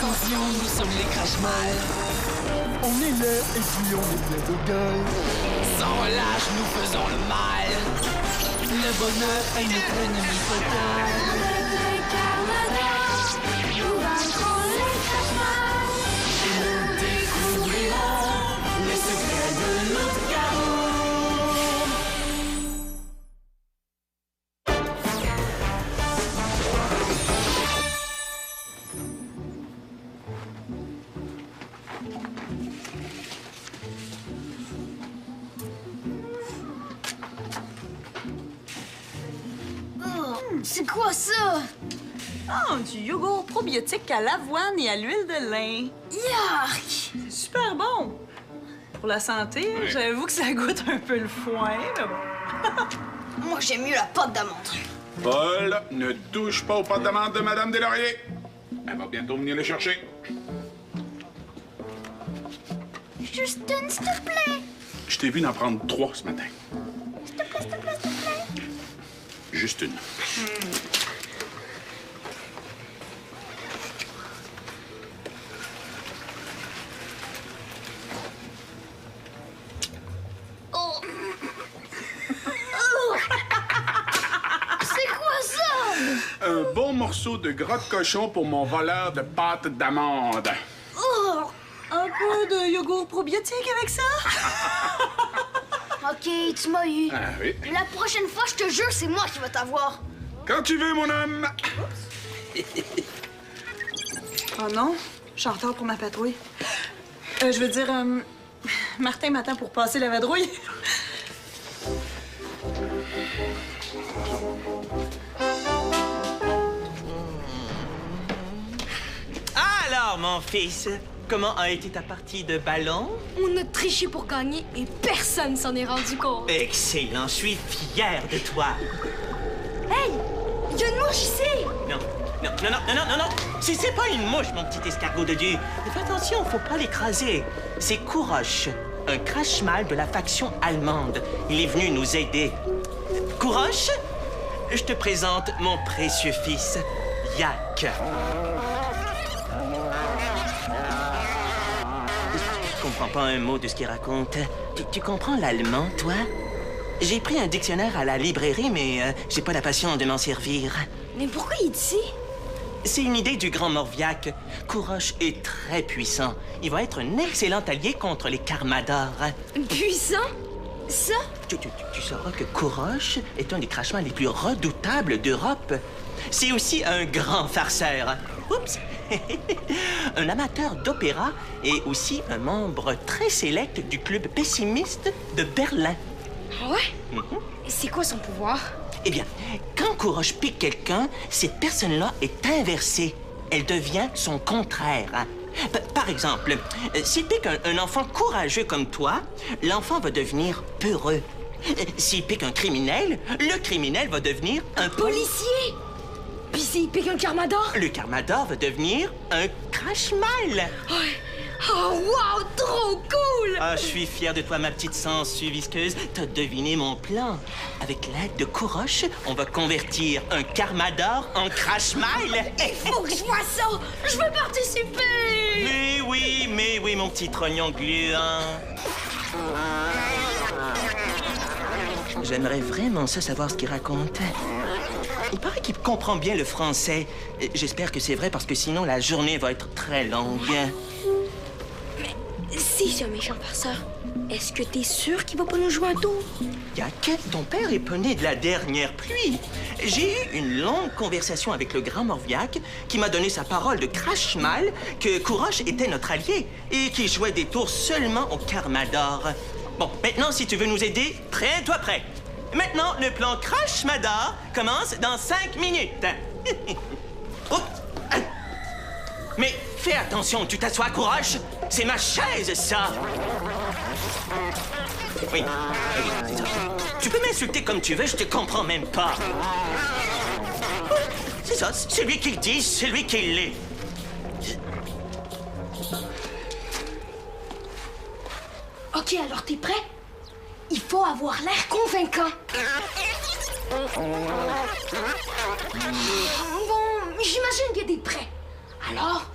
Attention, nous sommes les Crashmal. On est là et puis on est plein de gueule. Sans relâche, nous faisons le mal. Le bonheur est notre ennemi total. Les Carmadocs, nous vaincrons les Crashmal. Et nous découvrirons les secrets de notre chaos. C'est quoi ça? Oh, du yogourt probiotique à l'avoine et à l'huile de lin. Yark! C'est super bon. Pour la santé, j'avoue que ça goûte un peu le foin, mais bon. Moi, j'aime mieux la pâte d'amande. Paul, ne touche pas aux pâtes d'amande de Madame Deslauriers. Elle va bientôt venir les chercher. Juste une, s'il te plaît. Je t'ai vu en prendre 3 ce matin. S'il te plaît, s'il te plaît, s'il te plaît. Juste une. Oh. C'est quoi ça? Un bon morceau de gras de cochon pour mon voleur de pâtes d'amande. Oh. Un peu de yogourt probiotique avec ça? OK, tu m'as eu. Ah oui. La prochaine fois, je te jure, c'est moi qui vais t'avoir. Quand tu veux, mon homme. Oh non, je suis en retard pour ma patrouille. Je veux dire, Martin m'attend pour passer la vadrouille. Alors, mon fils, comment a été ta partie de ballon? On a triché pour gagner et personne s'en est rendu compte. Excellent, je suis fier de toi. Hey! Il y a une mouche ici! Non, non, non, non, non, non, non! C'est pas une mouche, mon petit escargot de Dieu. Fais attention, faut pas l'écraser. C'est Couroche, un Crashmal de la faction allemande. Il est venu nous aider. Couroche, je te présente mon précieux fils, Yak. Je comprends pas un mot de ce qu'il raconte. Tu comprends l'allemand, toi? J'ai pris un dictionnaire à la librairie, mais j'ai pas la patience de m'en servir. Mais pourquoi il est ici? C'est une idée du grand Morviac. Couroche est très puissant. Il va être un excellent allié contre les Carmadors. Puissant? Ça? Tu sauras que Couroche est un des crachements les plus redoutables d'Europe. C'est aussi un grand farceur. Oups! Un amateur d'opéra et aussi un membre très sélect du club pessimiste de Berlin. Ah ouais? C'est quoi son pouvoir? Eh bien, quand Couroche pique quelqu'un, cette personne-là est inversée. Elle devient son contraire. Par exemple, s'il pique un enfant courageux comme toi, l'enfant va devenir peureux. S'il pique un criminel, le criminel va devenir un Policier! Puis s'il pique un Carmador? Le Carmador va devenir un Crashmal. Oh, wow! Trop cool! Ah, je suis fier de toi, ma petite sangsue visqueuse. T'as deviné mon plan. Avec l'aide de Couroche, on va convertir un Carmador en Crashmal. Il faut que je vois ça! Je veux participer! Mais oui, mon petit trognon gluant. J'aimerais vraiment ça savoir ce qu'il raconte. Il paraît qu'il comprend bien le français. J'espère que c'est vrai parce que sinon la journée va être très longue. Mais si c'est un méchant farceur, est-ce que t'es sûr qu'il va pas nous jouer un tour? Yak, ton père est pas né de la dernière pluie. J'ai eu une longue conversation avec le grand Morviac qui m'a donné sa parole de Crashmal que Couroche était notre allié et qu'il jouait des tours seulement au Carmador. Bon, maintenant, si tu veux nous aider, traîne-toi prêt. Maintenant, le plan Crashmador commence dans 5 minutes. Oups. Mais fais attention, tu t'assois, Couroche. C'est ma chaise, ça. Oui, c'est ça. Tu peux m'insulter comme tu veux, je te comprends même pas. C'est ça, c'est lui qui le dit, c'est lui qui l'est. OK, alors t'es prêt? Il faut avoir l'air convaincant. Bon, j'imagine que t'es prêt. Alors,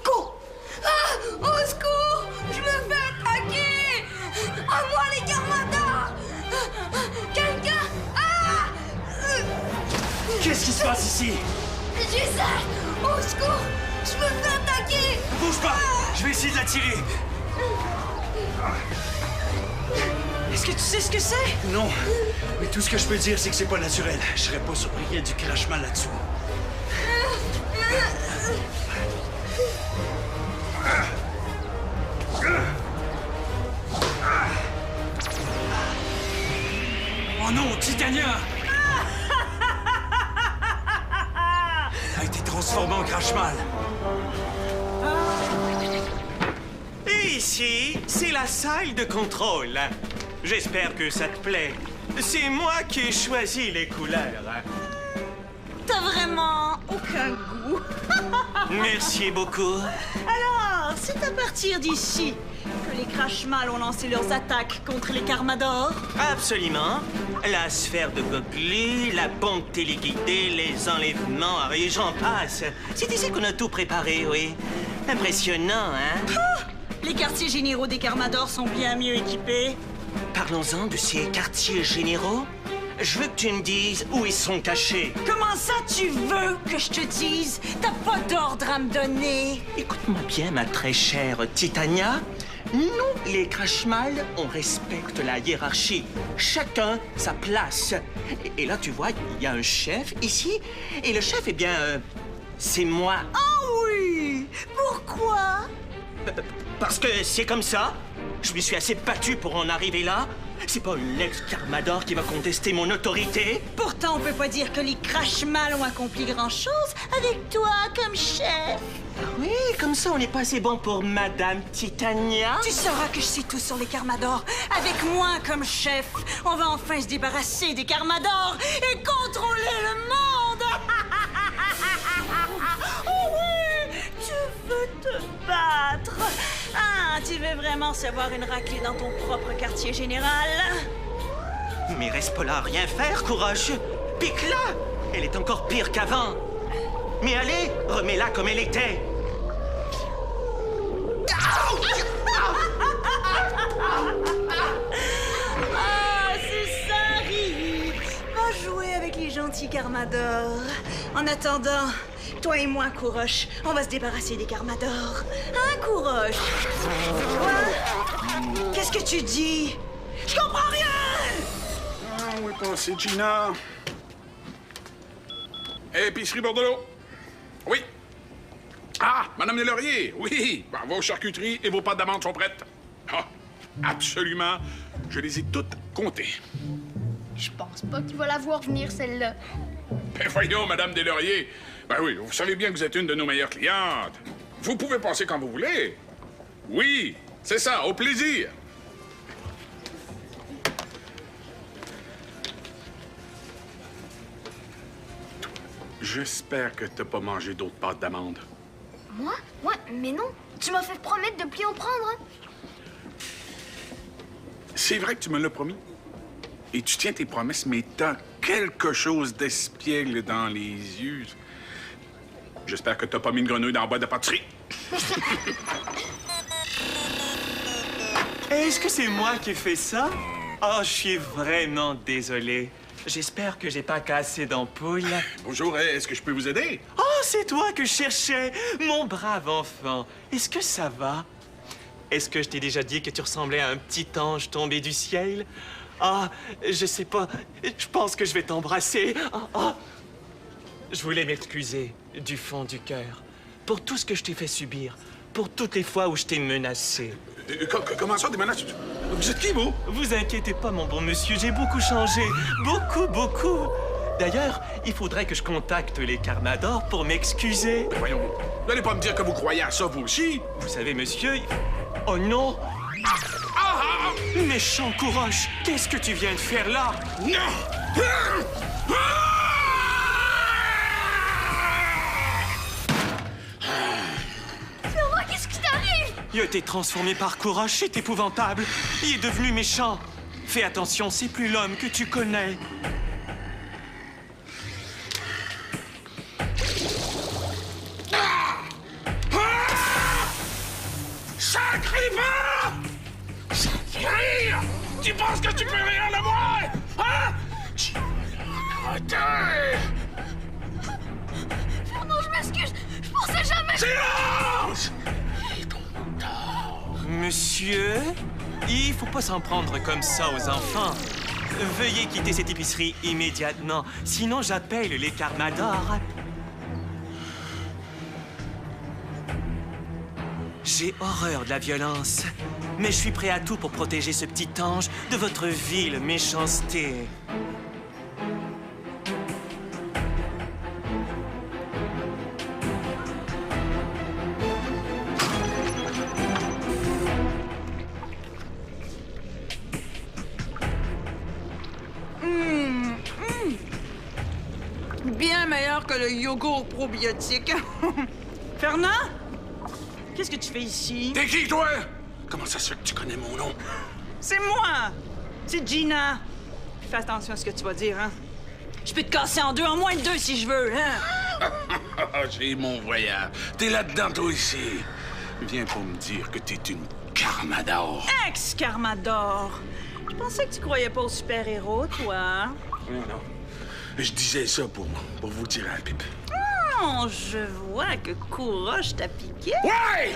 go! ici! Gisèle! Au secours! Je me fais attaquer! Bouge pas! Je vais essayer de la tirer! Est-ce que tu sais ce que c'est? Non, mais tout ce que je peux dire, c'est que c'est pas naturel. Je serais pas surpris qu'il y ait du crachement là-dessous. Oh non, Titania! A été transformé en crachmal. Et ici, c'est la salle de contrôle. J'espère que ça te plaît. C'est moi qui ai choisi les couleurs. T'as vraiment aucun goût. Merci beaucoup. Alors, c'est à partir d'ici que les Crashmal ont lancé leurs attaques contre les Carmadors. Absolument. La sphère de Gogli, la bombe téléguidée, les enlèvements, et j'en passe. C'est ici qu'on a tout préparé, oui. Impressionnant, hein? Les quartiers généraux des Carmadors sont bien mieux équipés. Parlons-en de ces quartiers généraux. Je veux que tu me dises où ils sont cachés. Comment ça tu veux que je te dise? T'as pas d'ordre à me donner. Écoute-moi bien, ma très chère Titania. Nous, les Crashmal, on respecte la hiérarchie. Chacun sa place. Et là, tu vois, il y a un chef ici. Et le chef, eh bien, c'est moi. Oh oui! Pourquoi? Parce que c'est comme ça. Je me suis assez battu pour en arriver là. C'est pas une ex-Carmador qui va contester mon autorité. Pourtant, on peut pas dire que les Crashmal ont accompli grand-chose avec toi comme chef. Oui, comme ça, on n'est pas assez bon pour Madame Titania. Tu sauras que je sais tout sur les Carmadors. Avec moi comme chef, on va enfin se débarrasser des Carmadors et contrôler le monde. Oh oui, tu veux te battre. Ah, tu veux vraiment savoir une raclée dans ton propre quartier général? Mais reste pas là à rien faire, courage. Pique-la. Elle est encore pire qu'avant. Mais allez, remets-la comme elle était. Ah, c'est ça, Riri. Va jouer avec les gentils Carmadors. En attendant, toi et moi, Couroche, on va se débarrasser des Carmadors. Hein, Couroche? Quoi? Qu'est-ce que tu dis? Je comprends rien! Ah, où est passée Gina? Épicerie Bordelot? Oui. Ah, Madame Deslauriers, oui. Ben, vos charcuteries et vos pâtes d'amande sont prêtes. Ah, absolument. Je les ai toutes comptées. Je pense pas qu'il va la voir venir, celle-là. Ben voyons, Madame Deslauriers. Ben oui, vous savez bien que vous êtes une de nos meilleures clientes. Vous pouvez passer quand vous voulez. Oui, c'est ça, au plaisir. J'espère que t'as pas mangé d'autres pâtes d'amande. Moi? Ouais, mais non. Tu m'as fait promettre de plus en prendre, hein? C'est vrai que tu me l'as promis. Et tu tiens tes promesses, mais t'as quelque chose d'espiègle dans les yeux. J'espère que t'as pas mis une grenouille dans la boîte de pâtisserie. Est-ce que c'est moi qui ai fait ça? Oh, je suis vraiment désolé. J'espère que j'ai pas cassé d'ampoule. Bonjour, est-ce que je peux vous aider? Oh, c'est toi que je cherchais, mon brave enfant. Est-ce que ça va? Est-ce que je t'ai déjà dit que tu ressemblais à un petit ange tombé du ciel? Ah, je sais pas. Je pense que je vais t'embrasser. Je voulais m'excuser du fond du cœur pour tout ce que je t'ai fait subir, pour toutes les fois où je t'ai menacé. Comment ça, des menaces? Vous êtes qui, vous? Vous inquiétez pas, mon bon monsieur, j'ai beaucoup changé. Beaucoup, beaucoup. D'ailleurs, il faudrait que je contacte les Carmadors pour m'excuser. Ben voyons, vous n'allez pas me dire que vous croyez à ça, vous aussi? Vous savez, monsieur... Oh non! Méchant Couroche, qu'est-ce que tu viens de faire là? Non! Flora, qu'est-ce qui t'arrive? Il a été transformé par Couroche, c'est épouvantable. Il est devenu méchant. Fais attention, c'est plus l'homme que tu connais. Sacré va! Sacré! Tu penses que tu peux rien de moi? Hein? Tu vas le crotter! fais jamais! Silence! Monsieur, il faut pas s'en prendre comme ça aux enfants. Veuillez quitter cette épicerie immédiatement, sinon j'appelle les Carmadors. J'ai horreur de la violence, mais je suis prêt à tout pour protéger ce petit ange de votre vile méchanceté. Bien meilleur que le yogourt probiotique. Fernand? Qu'est-ce que tu fais ici? T'es qui, toi? Comment ça se fait que tu connais mon nom? C'est moi! C'est Gina. Fais attention à ce que tu vas dire, hein? Je peux te casser en deux, en moins de deux si je veux, hein? J'ai mon voyage. T'es là-dedans, toi, ici. Viens pour me dire que t'es une Carmador. Ex-Carmador! Je pensais que tu croyais pas aux super-héros, toi. Non, non. Je disais ça pour vous tirer un pipe. Oh, je vois que Couroche t'a piqué. Ouais!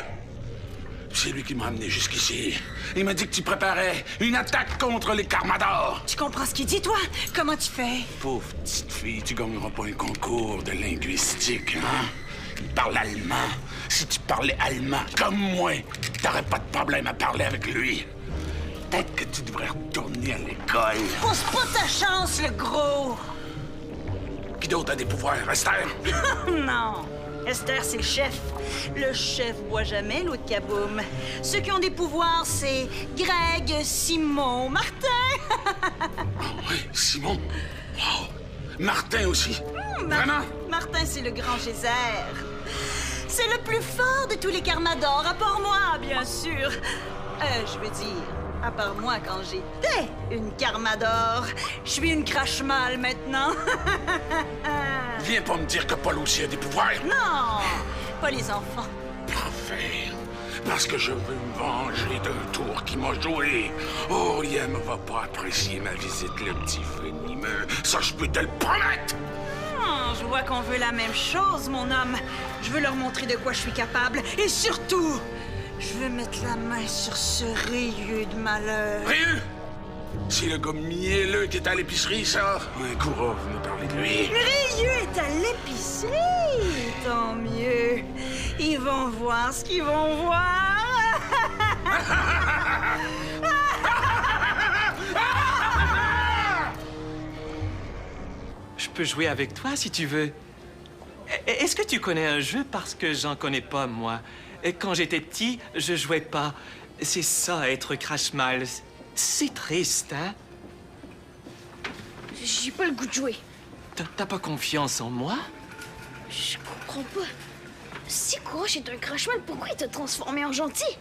C'est lui qui m'a amené jusqu'ici. Il m'a dit que tu préparais une attaque contre les Carmadors. Tu comprends ce qu'il dit, toi? Comment tu fais? Pauvre petite fille, tu gagneras pas un concours de linguistique, hein? Il parle allemand. Si tu parlais allemand comme moi, t'aurais pas de problème à parler avec lui. Peut-être que tu devrais retourner à l'école. Pousse pas ta chance, le gros! Qui d'autre a des pouvoirs, Esther? Non. Esther, c'est le chef. Le chef boit jamais l'eau de kaboum. Ceux qui ont des pouvoirs, c'est Greg, Simon, Martin. Oui, Simon. Wow. Martin aussi. Vraiment? Martin, c'est le grand geyser. C'est le plus fort de tous les Carmadors, à part moi, bien sûr. Je veux dire, à part moi quand j'étais une Carmador. Je suis une crache-mal maintenant. Viens pas me dire que Paul aussi a des pouvoirs. Non, pas les enfants. Parfait. Parce que je veux me venger d'un tour qui m'a joué. Auriem va pas apprécier ma visite, le petit venimeux. Ça, je peux te le promettre. Je vois qu'on veut la même chose, mon homme. Je veux leur montrer de quoi je suis capable. Et surtout, je veux mettre la main sur ce rayeux de malheur. Rayeux? C'est le gars mielleux qui est à l'épicerie, ça. Un courant, vous nous parlez de lui. Rayeux est à l'épicerie. Tant mieux. Ils vont voir ce qu'ils vont voir. Je peux jouer avec toi si tu veux. Est-ce que tu connais un jeu parce que j'en connais pas, moi? Quand j'étais petit, je jouais pas. C'est ça, être crache-mal. C'est triste, hein? J'ai pas le goût de jouer. T'as pas confiance en moi? Je comprends pas. Si Couroche est un crash-mal, pourquoi il t'a transformé en gentil?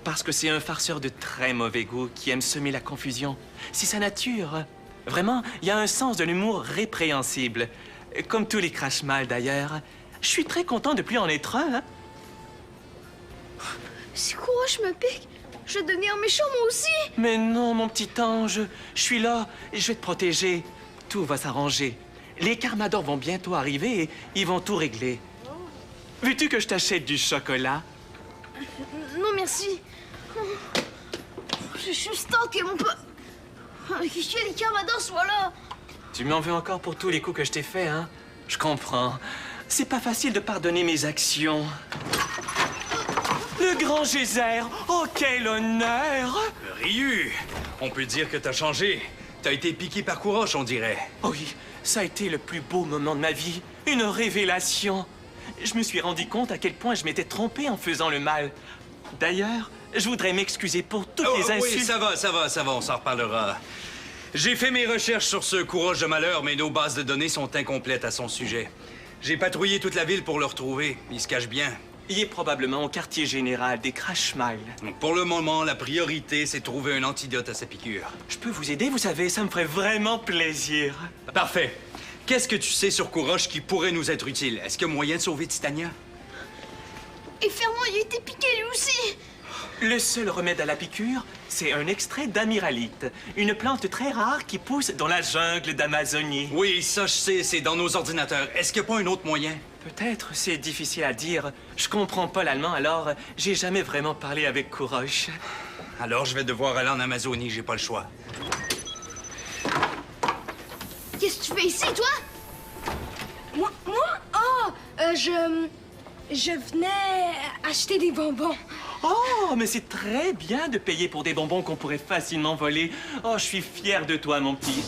Parce que c'est un farceur de très mauvais goût qui aime semer la confusion. C'est sa nature. Vraiment, il y a un sens de l'humour répréhensible. Comme tous les crache-mal, d'ailleurs. Je suis très content de plus en être un, hein? Si Couroche me pique, je vais devenir méchant moi aussi. Mais non, mon petit ange. Je suis là. Je vais te protéger. Tout va s'arranger. Les Carmadors vont bientôt arriver et ils vont tout régler. Veux-tu que je t'achète du chocolat? Non, merci. Je suis tant que mon pote... Que les Carmadors soient là. Tu m'en veux encore pour tous les coups que je t'ai faits, hein? Je comprends. C'est pas facile de pardonner mes actions. Le grand geyser! Oh, quel honneur! Ryu, on peut dire que t'as changé. T'as été piqué par Couroche, on dirait. Oh oui, ça a été le plus beau moment de ma vie. Une révélation. Je me suis rendu compte à quel point je m'étais trompé en faisant le mal. D'ailleurs, je voudrais m'excuser pour toutes les insultes... Oui, ça va, on s'en reparlera. J'ai fait mes recherches sur ce Couroche de malheur, mais nos bases de données sont incomplètes à son sujet. J'ai patrouillé toute la ville pour le retrouver. Il se cache bien. Il est probablement au quartier général des Crash-Mal. Pour le moment, la priorité, c'est de trouver un antidote à sa piqûre. Je peux vous aider, vous savez, ça me ferait vraiment plaisir. Parfait. Qu'est-ce que tu sais sur Couroche qui pourrait nous être utile? Est-ce qu'il y a moyen de sauver Titania? Et Fernand, il a été piqué lui aussi. Le seul remède à la piqûre, c'est un extrait d'amiralite, une plante très rare qui pousse dans la jungle d'Amazonie. Oui, ça je sais, c'est dans nos ordinateurs. Est-ce qu'il n'y a pas un autre moyen? Peut-être, c'est difficile à dire. Je comprends pas l'allemand, alors j'ai jamais vraiment parlé avec Kourosh. Alors, je vais devoir aller en Amazonie, j'ai pas le choix. Qu'est-ce que tu fais ici, toi? Moi? Oh, je venais acheter des bonbons. Oh, mais c'est très bien de payer pour des bonbons qu'on pourrait facilement voler. Oh, je suis fier de toi, mon petit.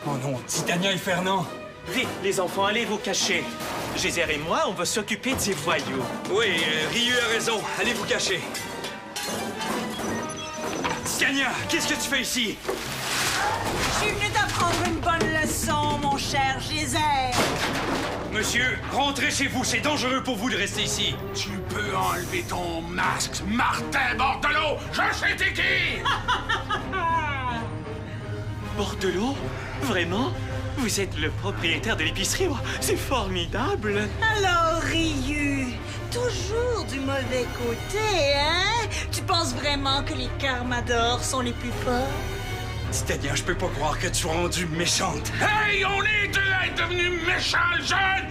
Oh non, Titania et Fernand! Vite, les enfants, allez vous cacher. Gézère et moi, on va s'occuper de ces voyous. Oui, Ryu a raison. Allez vous cacher. Titania, qu'est-ce que tu fais ici? Je suis venu t'apprendre une bonne leçon, mon cher Gézère. Monsieur, rentrez chez vous. C'est dangereux pour vous de rester ici. Tu peux enlever ton masque, Martin Bordelot! Je sais t'es qui! Bordelot? Vraiment? Vous êtes le propriétaire de l'épicerie? Oh, c'est formidable! Alors, Ryu, toujours du mauvais côté, hein? Tu penses vraiment que les Carmadors sont les plus forts? Titania, je peux pas croire que tu sois rendue méchante. Hey, on est deux à être devenus méchants, jeunes!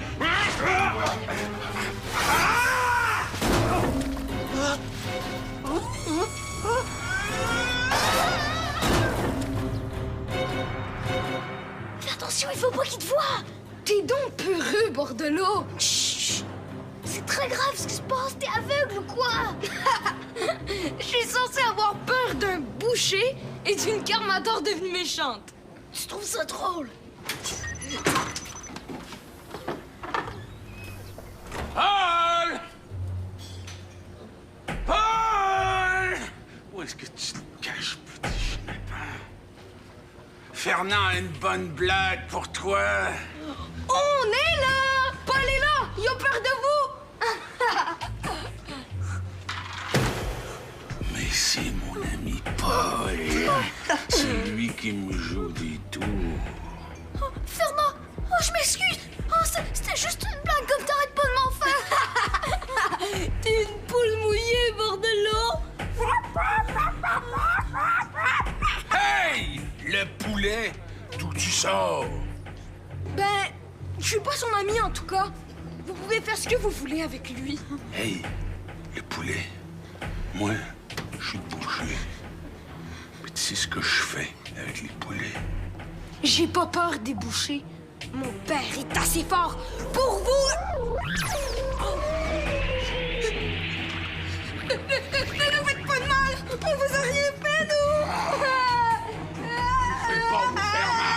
Fais attention, il faut pas qu'il te voie! T'es donc peureux, Bordelot. Chut! C'est très grave ce qui se passe, t'es aveugle ou quoi? Je suis censée avoir peur d'un boucher et d'une Carmador devenue méchante. Tu trouves ça drôle? Paul! Paul! Où est-ce que tu te caches, petit chenapin? Fernand a une bonne blague pour toi. On est là! Paul est là! Il a peur de vous! Mais c'est mon ami Paul. C'est lui qui me joue des tours. Oh, Fernand! Oh, je m'excuse! Oh, c'était juste une blague, comme t'arrêtes pas de m'en faire! T'es une poule mouillée, Bordelot! Hey! Le poulet! D'où tu sors? Ben, je suis pas son ami en tout cas. Vous pouvez faire ce que vous voulez avec lui. Hey! Le poulet. Moi, je suis boucher. Mais tu sais ce que je fais avec les poulets? J'ai pas peur des bouchers. Mon père est assez fort pour vous. Ne nous faites pas de mal. On vous a rien fait, nous. Je vais pas vous faire mal!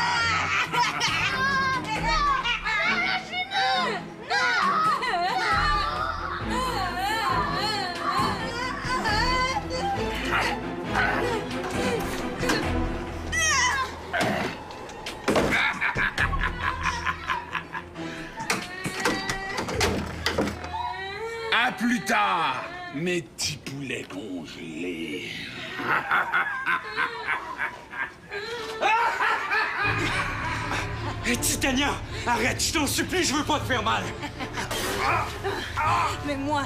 À plus tard, mes petits poulets congelés. Hey, Titania, arrête, je t'en supplie, je veux pas te faire mal. Mais moi,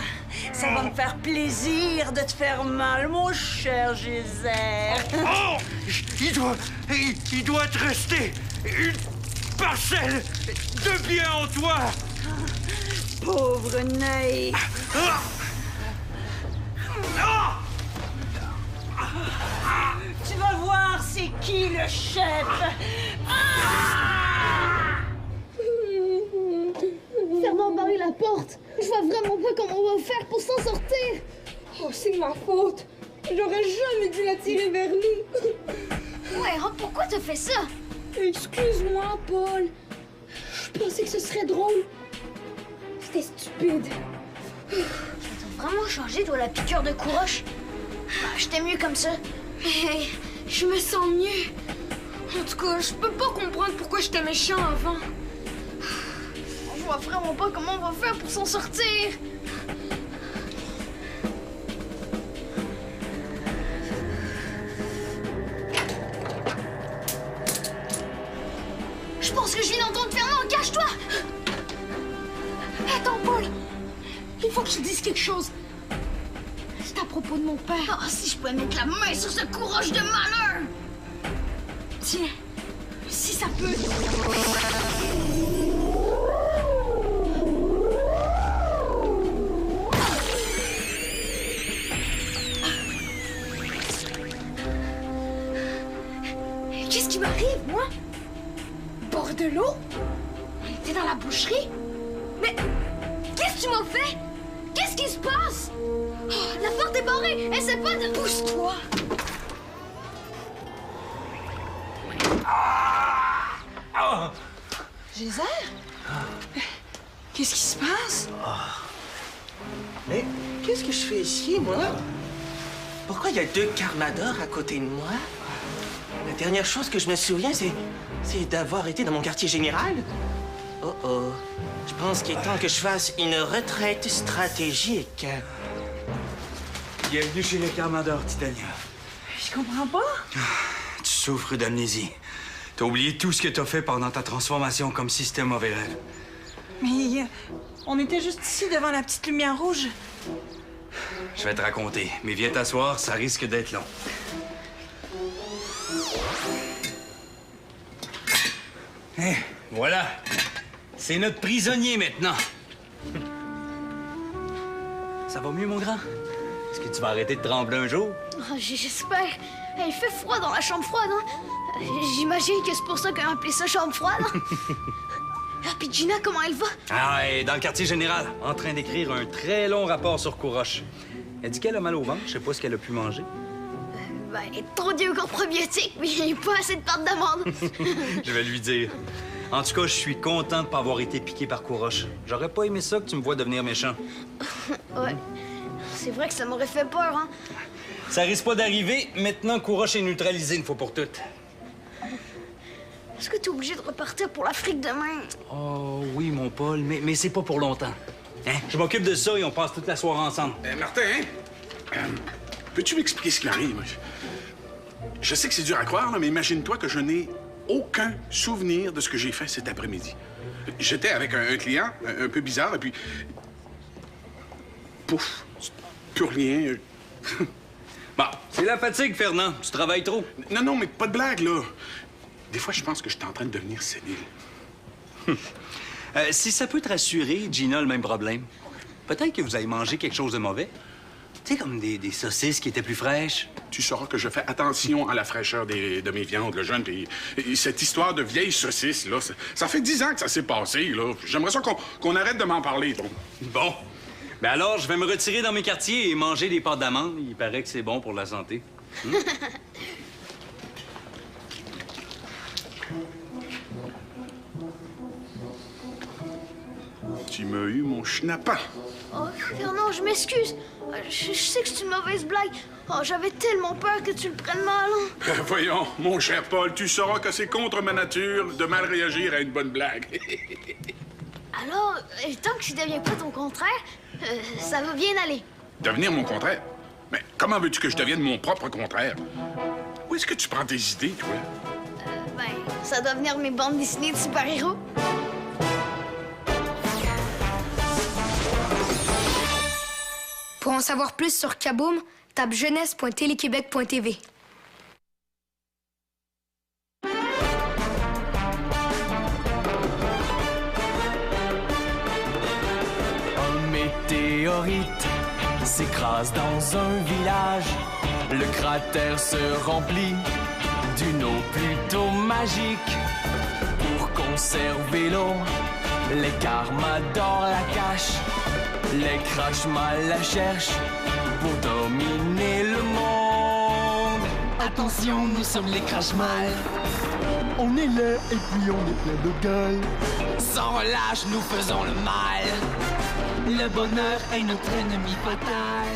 ça va me faire plaisir de te faire mal, mon cher Gézère. Oh! Il doit te rester une parcelle de bien en toi! Pauvre Ney. Tu vas voir c'est qui le chef. Fernand a barré la porte! Je vois vraiment pas comment on va faire pour s'en sortir! Oh, c'est ma faute. J'aurais jamais dû la tirer vers nous. Ouais, hein, pourquoi t'as fait ça? Excuse-moi, Paul. Je pensais que ce serait drôle. C'était stupide. T'as vraiment changé, toi, la piqûre de Kourosh? Ah, j'étais mieux comme ça. Mais je me sens mieux. En tout cas, je peux pas comprendre pourquoi j'étais méchant avant. Je vois vraiment pas comment on va faire pour s'en sortir. Je pense que je viens d'entendre Fernand, cache-toi! Attends, Paul. Il faut que je te dise quelque chose. C'est à propos de mon père. Ah, si je pouvais mettre la main sur ce Kourosh de malheur! Tiens, si ça peut. arrive, moi? Bord de l'eau? On était dans la boucherie? Mais qu'est-ce que tu m'as fait? Qu'est-ce qui se passe? Oh, la porte est barrée! Essaie pas de... Pousse-toi! Geyser? Qu'est-ce qui se passe? Mais qu'est-ce que je fais ici, moi? Pourquoi il y a 2 Carmador à côté de moi? La dernière chose que je me souviens, c'est d'avoir été dans mon quartier général. Oh oh. Je pense qu'il est temps que je fasse une retraite stratégique. Bienvenue chez les Carmador, Titania. Je comprends pas. Tu souffres d'amnésie. T'as oublié tout ce que t'as fait pendant ta transformation comme système overall. Mais on était juste ici devant la petite lumière rouge. Je vais te raconter, mais viens t'asseoir, ça risque d'être long. Eh, voilà. C'est notre prisonnier maintenant. Ça va mieux, mon grand? Est-ce que tu vas arrêter de trembler un jour? Oh, j'espère. Il fait froid dans la chambre froide, hein? J'imagine que c'est pour ça qu'on a appelé ça chambre froide. Ah, puis Gina, comment elle va? Ah, elle est dans le quartier général, en train d'écrire un très long rapport sur Couroche. Elle dit qu'elle a mal au ventre, je sais pas ce qu'elle a pu manger. Ben, trop Dieu qu'on probiotique, mais il n'y a pas assez de pâte d'amande. Je vais lui dire. En tout cas, je suis content de pas avoir été piqué par Couroche. J'aurais pas aimé ça que tu me vois devenir méchant. Ouais. C'est vrai que ça m'aurait fait peur, hein? Ça risque pas d'arriver. Maintenant, Couroche est neutralisé une fois pour toutes. Est-ce que t'es obligé de repartir pour l'Afrique demain? Oh oui, mon Paul, mais c'est pas pour longtemps. Hein? Je m'occupe de ça et on passe toute la soirée ensemble. Martin, peux-tu m'expliquer ce qui arrive? Je sais que c'est dur à croire, là, mais imagine-toi que je n'ai aucun souvenir de ce que j'ai fait cet après-midi. J'étais avec un client un peu bizarre, et puis... Pouf! Plus rien. Bon. C'est la fatigue, Fernand. Tu travailles trop. Non, mais pas de blague, là. Des fois, je pense que je suis en train de devenir sénile. Si ça peut te rassurer, Gina a le même problème. Peut-être que vous avez mangé quelque chose de mauvais. Tu sais, comme des saucisses qui étaient plus fraîches. Tu sauras que je fais attention à la fraîcheur de mes viandes, le jeune. Puis cette histoire de vieilles saucisses, là, ça fait 10 ans que ça s'est passé, là. J'aimerais ça qu'on arrête de m'en parler, donc. Bon. Ben alors, je vais me retirer dans mes quartiers et manger des pâtes d'amande. Il paraît que c'est bon pour la santé. Tu m'as eu, mon schnappant. Oh, Fernand, je m'excuse. Je sais que c'est une mauvaise blague. Oh, j'avais tellement peur que tu le prennes mal. Hein? Voyons, mon cher Paul, tu sauras que c'est contre ma nature de mal réagir à une bonne blague. Alors, tant que je deviens pas ton contraire, ça va bien aller. Devenir mon contraire? Mais comment veux-tu que je devienne mon propre contraire? Où est-ce que tu prends tes idées, toi? Ben, ça doit venir mes bandes dessinées de super-héros. Pour en savoir plus sur Kaboom, tape jeunesse.téléquébec.tv. Un météorite s'écrase dans un village. Le cratère se remplit d'une eau plutôt magique. Pour conserver l'eau, les Carmador la cachent. Les Crashmal la cherchent pour dominer le monde. Attention, nous sommes les Crashmal. On est laid et puis on est plein de gueule. Sans relâche, nous faisons le mal. Le bonheur est notre ennemi fatal.